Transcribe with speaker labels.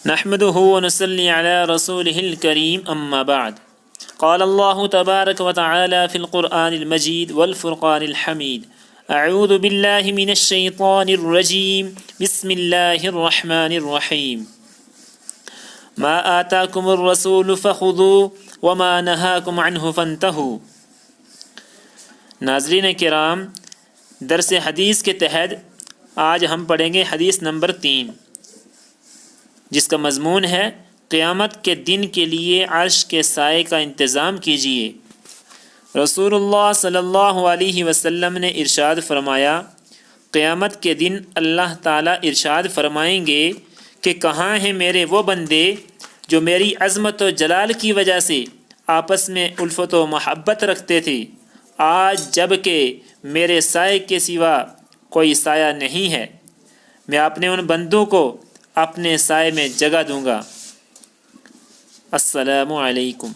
Speaker 1: نحمده ونصلي على رسوله الكريم أما بعد قال الله تبارك وتعالى في القرآن المجيد والفرقان الحميد أعوذ بالله من الشيطان الرجيم بسم الله الرحمن الرحيم ما آتاكم الرسول فخذوه وما نهاكم عنه فانتهوا۔ ناظرین کرام، درس حدیث کے تحت آج ہم پڑھیں گے حدیث نمبر 3، جس کا مضمون ہے قیامت کے دن کے لیے عرش کے سائے کا انتظام کیجیے۔ رسول اللہ صلی اللہ علیہ وسلم نے ارشاد فرمایا، قیامت کے دن اللہ تعالیٰ ارشاد فرمائیں گے کہ کہاں ہیں میرے وہ بندے جو میری عظمت و جلال کی وجہ سے آپس میں الفت و محبت رکھتے تھے، آج جب کہ میرے سائے کے سوا کوئی سایہ نہیں ہے، میں اپنے ان بندوں کو اپنے سائے میں جگہ دوں گا۔ السلام علیکم۔